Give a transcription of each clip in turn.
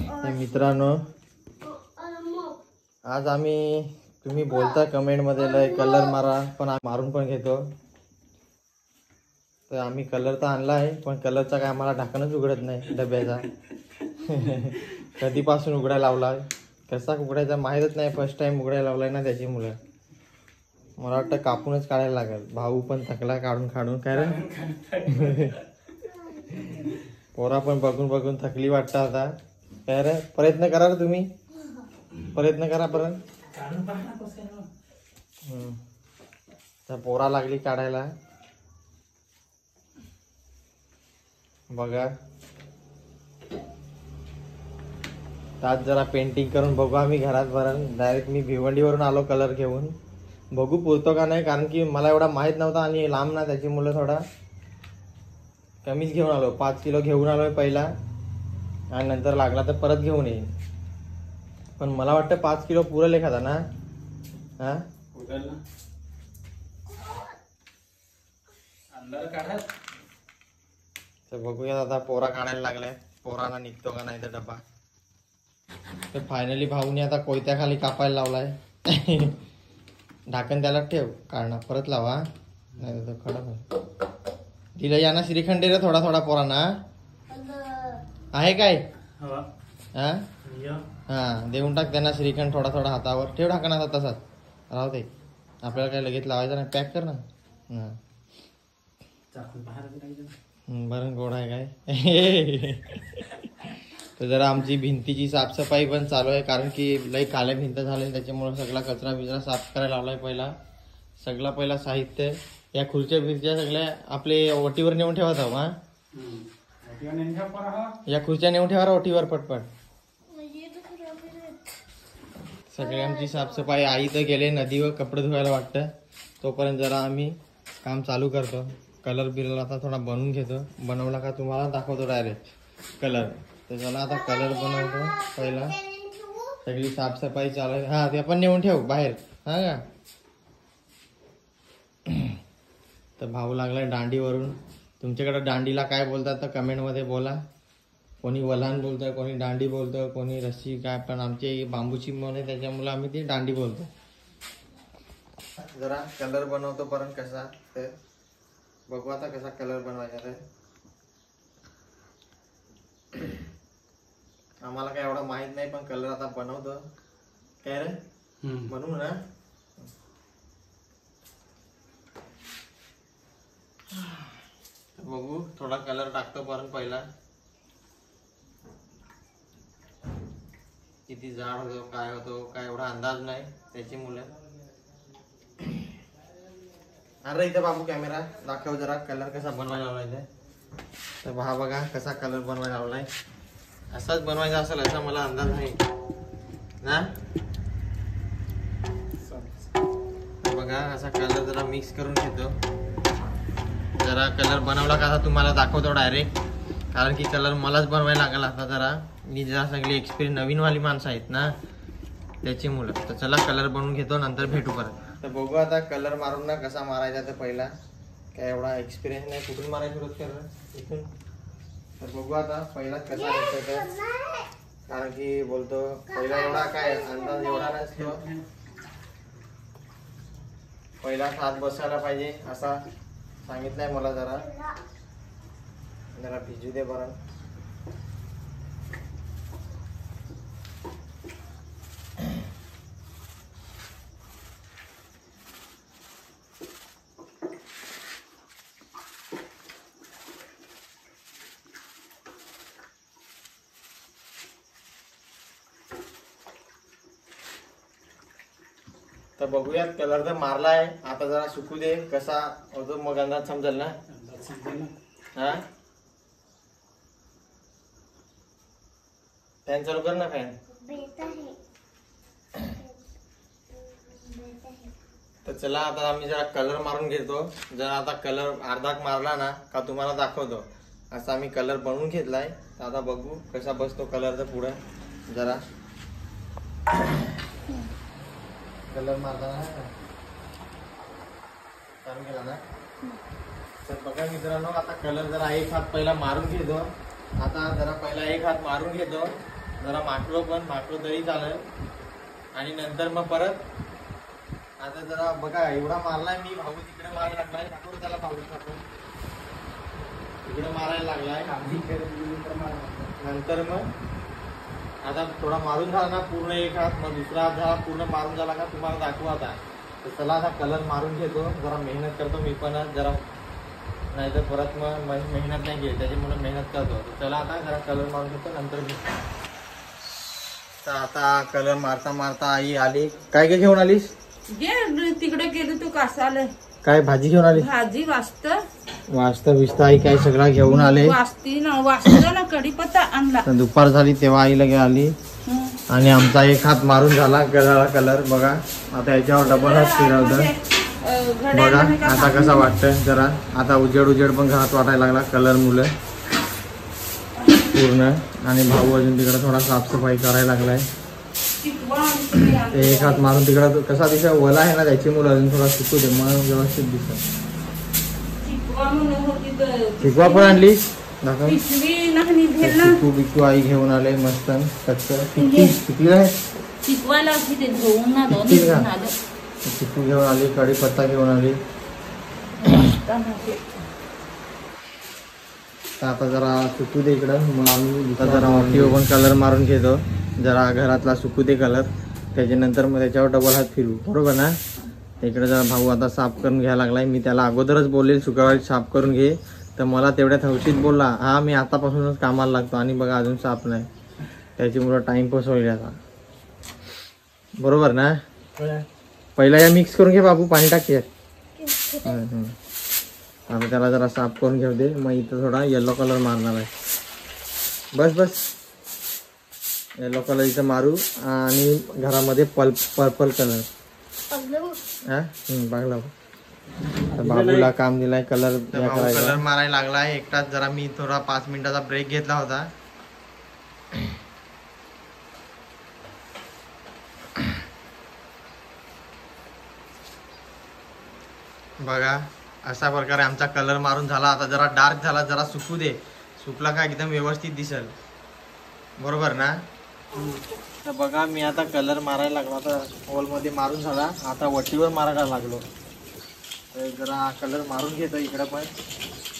मित्रांनो, आज आम्ही तुम्ही बोलता कमेंट मध्ये लय कलर मारा, पण मारून पण घेतो. तर आम्ही कलर तर आणला आहे, पण कलरचा काय आम्हाला ढाकणच उघडत नाही डब्याचा. कधीपासून उघडायला लावला, कसा उघडायचा माहीतच नाही. फर्स्ट टाइम उघडायला लावलाय ना, त्याची मुलं मला वाटतं कापूनच काढायला लागेल. भाऊ पण थकला काढून काढून. काय रे, पोरा पण बघून बघून थकली वाटतं आता. काय रे, प्रयत्न करा रे तुम्ही, प्रयत्न करा परत. तर पोरा लागली काढायला. बघा, त्यात जरा पेंटिंग करून बघू आम्ही घरात भरण. डायरेक्ट मी भिवंडीवरून आलो कलर घेऊन. बघू पुरतो का नाही, कारण की मला एवढा माहीत नव्हता आणि लांब ना, त्याची मुलं थोडा कमीच घेऊन आलो. 5 किलो घेऊन आलोय पहिला, आणि नंतर लागला तर परत घेऊन येईन. पण मला वाटतं 5 किलो पुरेल एखादा ना. हा, तर बघूया आता. पोरा काढायला लागलाय, पोरांना निघतो का नाही तर डबा. तर फायनली भाऊनी आता कोयत्या खाली कापायला लावलाय. ढाकण त्याला ठेव, काढणार परत लावा, नाही तर खडा. तिला या ना श्रीखंड रे थोडा थोडा पोरांना. आहे काय? हा हा, देऊन टाक त्यांना श्रीखंड थोडा थोडा हातावर. ठेव ढाकण आता तसाच राहू दे, आपल्याला काय लगेच लावायचं नाही. पॅक कर ना. बरं गोड आहे काय. तर जरा आमची भिंतीची साफसफाई पण चालू आहे, कारण की लई काळ्या भिंत झाले, त्याच्यामुळे सगळा कचरा बिचरा साफ करायला लावलाय. पहिला साहित्य या खुर्च्या बिर्च्या सगळ्या आपले ओटीवर नेऊन ठेवत आहो. हा, या खुर्च्या नेऊन ठेवा ओटीवर पटपट. सगळी आमची साफसफाई. आई तर गेले नदीवर कपडे धुवायला वाटतं. तोपर्यंत जरा आम्ही काम चालू करतो. कलर बिलर आता थोडा बनवून घेतो. बनवला का तुम्हाला दाखवतो डायरेक्ट कलर. तर चला आता कलर बनवतो पहिला. सगळी साफसफाई चालू आहे. हा, ते पण नेऊन ठेव बाहेर. हा का. तर भाऊ लागलाय दांडीवरून. तुमच्याकडे दांडीला काय बोलतात तर कमेंटमध्ये बोला. कोणी वल्हान बोलतं, कोणी दांडी बोलतं, कोणी रस्सी काय, पण आमची बांबूची मन आहे त्याच्यामुळे आम्ही ती दांडी बोलतो. जरा कलर बनवतो परत कसा, तर बघू आता कसा कलर बनवायचा. तर आम्हाला काय एवढं माहित नाही, पण कलर आता बनवतो. काय रे, बनवू ना. बघू, थोडा कलर टाकतो परत पहिला. किती जाड होतो काय होतो काय एवढा अंदाज नाही, त्याची मुलं. अरे इथे बाबू कॅमेरा दाखव जरा कलर कसा बनवायला लावलाय. तर बघा कसा कलर बनवायला लावलाय. असाच बनवायचा असेल असा मला अंदाज नाही ना. बघा असा कलर जरा मिक्स करून घेतो. जरा कलर बनवला कसा तुम्हाला दाखवतो डायरेक्ट, कारण की कलर मलाच बनवायला लागेल आता. जरा मी जरा सगळी एक्सपिरियन्स नवीनवाली माणसं आहेत ना, त्याची मुलं. तर चला कलर बनवून घेतो, नंतर भेटू परत. तर बघू आता कलर मारून ना कसा मारायचा. तर पहिला काय एवढा एक्सपिरियन्स नाही, कुठून मारायची सुरुवात कर इथून. तर बघू आता पहिला कसा येतो तर, कारण की बोलतो पहिला एवढा काय अंदाज एवढा नसतो. पहिला हात बसायला पाहिजे असा सांगितलंय मला. जरा भिजू दे बरं. तर बघूयात, कलर तर मारलाय, आता जरा सुकू दे कसा होतो, मग अंदाज समजेल ना. हा, फॅन चालू कर ना. फॅन तर चला आता आम्ही जरा कलर मारून घेतो. जरा आता कलर अर्धा मारला ना का तुम्हाला दाखवतो. असा आम्ही कलर बनवून घेतलाय. तर आता बघू कसा बसतो कलर. तर पुढे जरा कलर मारताना चालू केला ना. तर बघा मित्रांनो, आता कलर जरा एक हात पहिला मारून घेतो. आता जरा पहिला एक हात मारून घेतो, जरा माकलो तरी चालेल. आणि नंतर मग परत आता जरा बघा एवढा मारलाय मी. भाऊ तिकडे मारायला लागलाय. ठाकूर त्याला पावडर टाकून तिकडे मारायला लागलाय. नंतर मग आता थोडा मारून झाला ना पूर्ण एक हात, मग दुसरा हात झाला पूर्ण मारून झाला का तुम्हाला दाखवू आता. तर चला आता कलर मारून घेतो. जरा मेहनत करतो मी पण जरा, नाही तर परत मग मेहनत नाही घेईल त्याच्यामुळे मेहनत करतो. चला आता जरा कलर मारून घेतो नंतर मी. तर आता कलर मारता मारता आई आली. काय काय घेऊन आलीस? तिकडे गेलो तू कासाला. काय भाजी घेऊन आली? भाजी वाजता बिस्ता आई काय सगळं घेऊन आले. वाजता ना कढीपत्ता आणला. दुपार झाली तेव्हा आई लगे आली. आणि आमचा एक हात मारून झाला कलर बघा. आता याच्यावर डबल हात फिरवतं बघा. आता कसा वाटतंय जरा. आता उजेड पण घरात वाटायला लागला कलर मुलं पूर्ण. आणि भाऊ अजून तिकडे थोडा साफसफाई करायला लागलाय. एक हात मारून तिकडं कसा दिसा वला आहे ना त्याची मुलं अजून थोडा सुकू दे मग व्यवस्थित दिसत. चिकवा पण आणलीस? चिकू बिकू आई घेऊन आले मस्त चिकली आहे. चिकू घेऊन आली. कढीपत्ता घेऊन आली. आता जरा सुकू दे इकडं. मग आम्ही जरा ऑटिओ पण कलर मारून घेतो. जरा घरातला सुकू दे कलर. त्याच्यानंतर मग त्याच्यावर डबल हात फिरू बरोबर ना. इकडे जरा भाऊ आता साफ करून घ्यायला लागलाय. मी त्याला अगोदरच बोललेल शुक्रवारी साफ करून घे. तर मला तेवढ्यात हौशीत बोलला हा मी आतापासूनच कामाला लागतो. आणि बघा अजून साफ नाही. त्याच्यामुळं टाइमपास होईल आता बरोबर ना. पहिला या मिक्स करून घे बाबू. पाणी टाक. आता त्याला जरा साफ करून घेऊ दे. मग इथं थोडा येलो कलर मारणार आहे. बस येलो कलर इथं मारू. आणि घरामध्ये पर्पल कलर बघला. बाबूला काम दिलाय कलर मारायला लागलाय एकटाच. जरा मी थोडा 5 मिनिटाचा ब्रेक घेतला होता. बघा अशा प्रकारे आमचा कलर मारून झाला. आता जरा डार्क झाला. जरा सुकू दे. सुकला का एकदम व्यवस्थित दिसेल बरोबर ना. तर बघा मी आता कलर मारायला लागलो. आता हॉलमध्ये मारून झाला. आता वटीवर मारायला लागलो. तर जरा कलर मारून घेतो इकडं पण.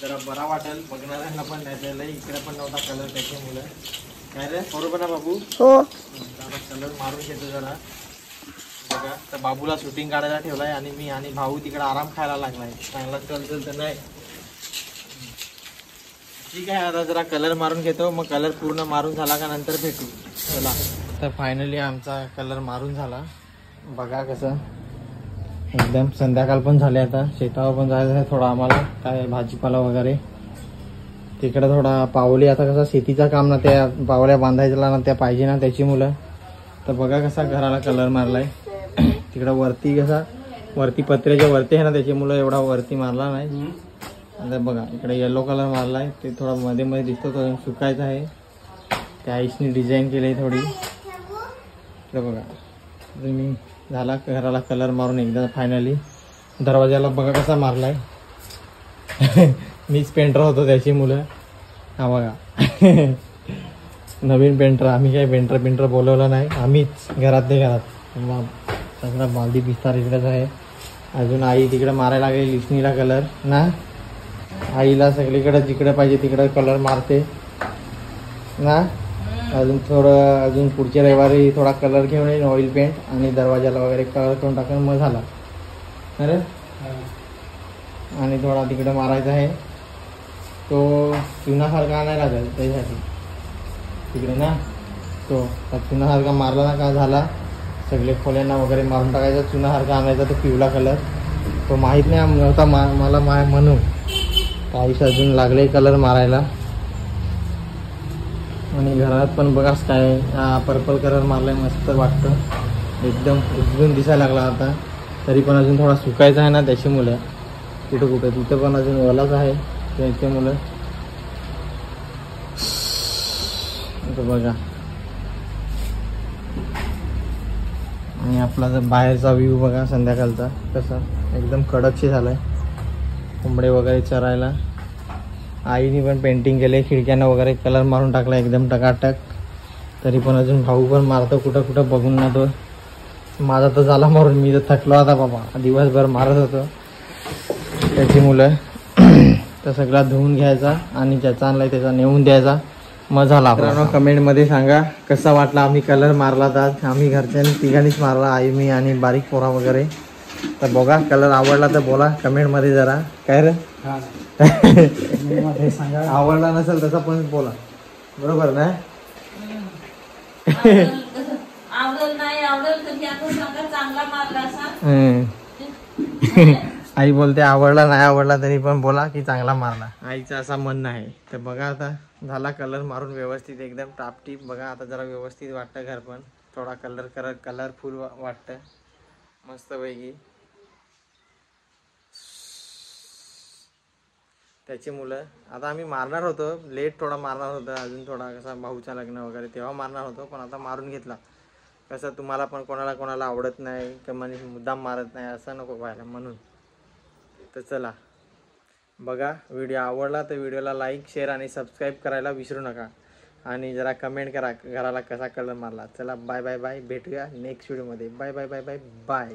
जरा बरा वाटेल बघणाऱ्यांना पण. नाही इकडे पण नव्हता कलर त्याच्यामुळे. काय रे बरोबर ना बाबू. हो कलर मारून घेतो जरा. बघा तर बाबूला शूटिंग काढायला ठेवलाय. आणि मी आणि भाऊ तिकडे आराम खायला लागलाय. चांगला चल तर नाही ठीक आहे. आता जरा कलर मारून घेतो. मग कलर पूर्ण मारून झाला का नंतर भेटू. चला तर फायनली आमचा कलर मारून झाला. बघा कसं एकदम संध्याकाळ पण झाले. आता शेतावर पण जायचं आहे थोडा आम्हाला. काय भाजीपाला वगैरे तिकडे थोडा पावली. आता कसा शेतीचं काम ना त्या पावल्या बांधायला ना त्या पाहिजे ना त्याची मुलं. तर बघा कसा घराला कलर मारलाय. तिकडं वरती कसा वरती पत्र्याच्या वरती आहे ना त्याची मुलं एवढा वरती मारला नाही. आता बघा इकडे येलो कलर मारलाय. ते थोडा मध्ये मध्ये दिसतो तो सुकायचा आहे. त्या आईसनी डिझाईन केली थोडी. तर बघा मी झाला घराला कलर मारून एकदा फायनली. दरवाजाला बघा कसा मारलाय. मीच पेंटर होतो त्याची मुलं. हा बघा नवीन पेंटर. आम्ही काही पेंटर बोलवलं नाही. आम्हीच घरातले घरात. सगळा बालदी बिस्तार इकडेच आहे. अजून आई तिकडे मारायला लागली लिसनीला कलर ना. आईला सगळीकडे जिकडे पाहिजे तिकडे कलर मारते ना. अजून थोडं अजून पुढच्या रविवारी थोडा कलर घेऊन येईन ऑइल पेंट. आणि दरवाजाला वगैरे कलर करून टाकून मग झाला. अरे आणि थोडा तिकडे मारायचा आहे. तो चुनासारखा नाही लागेल त्याच्यासाठी तिकडे ना. तो चुनासारखा मारला ना का झाला. सगळे खोल्यांना वगैरे मारून टाकायचा. चुनासारखा आणायचा तो पिवळा कलर. तो माहीत नाही नव्हता मला म्हणून. पाऊस अजून लागले कलर मारायला. आणि घरात पण बघा काय पर्पल कलर मारलाय. मस्त वाटतं एकदम उजळून दिसायला लागला. आता तरी पण अजून थोडा सुकायचा आहे ना त्याची मुलं. कुठं तिथं पण अजून ओलाच आहे त्याची मुलं. बघा आणि आपला जर बाहेरचा व्ह्यू बघा संध्याकाळचा कसा एकदम कडकशी झालाय. कोंबडे वगैरे चरायला. आईने पण पेंटिंग केले. खिडक्यांना वगैरे कलर मारून टाकला एकदम टकाटक. तरी पण अजून भाऊ पण मारतो कुठं कुठं बघून ना तो. माझा तर झाला मारून, मी तर थकलो आता बाबा, दिवसभर मारत होतो. त्याची मुलं तर सगळा धुवून घ्यायचा आणि ज्याचा आणलाय त्याचा नेऊन द्यायचा, मग झाला. कमेंटमध्ये सांगा कसा वाटला आम्ही कलर मारला. तर आम्ही घरच्यांनी तिघांनीच मारला, आई मी आणि बारीक पोरा वगैरे. तर बघा कलर आवडला तर बोला कमेंटमध्ये जरा. काय रे सांगा, आवडला नसेल तसा पण बोला, बरोबर ना. आवडेल नाही आवडेल तर आता सांगा चांगला मारला असा. आई बोलते आवडला नाही आवडला तरी पण बोला की चांगला मारला, आईचं असं म्हणणं आहे. तर बघा आता झाला कलर मारून व्यवस्थित एकदम टापटीप. बघा आता जरा व्यवस्थित वाटतं घर पण, थोडा कलरफुल वाटतं मस्तपैकी. त्याची मुलं आता आम्ही मारणार होतो, लेट थोडा मारणार होतो, अजून थोडा कसा भाऊचं लग्न वगैरे तेव्हा मारणार होतो, पण आता मारून घेतला. कसं तुम्हाला पण कोणाला आवडत नाही का म्हणजे मुद्दाम मारत नाही असं नको व्हायला म्हणून. तर चला बघा, व्हिडिओ आवडला तर व्हिडिओला लाईक शेअर आणि सबस्क्राईब करायला विसरू नका. आणि जरा कमेंट करा घराला कसा कलर मारला. चला बाय बाय बाय, भेटूया नेक्स्ट व्हिडिओमध्ये. Bye bye bye bye bye.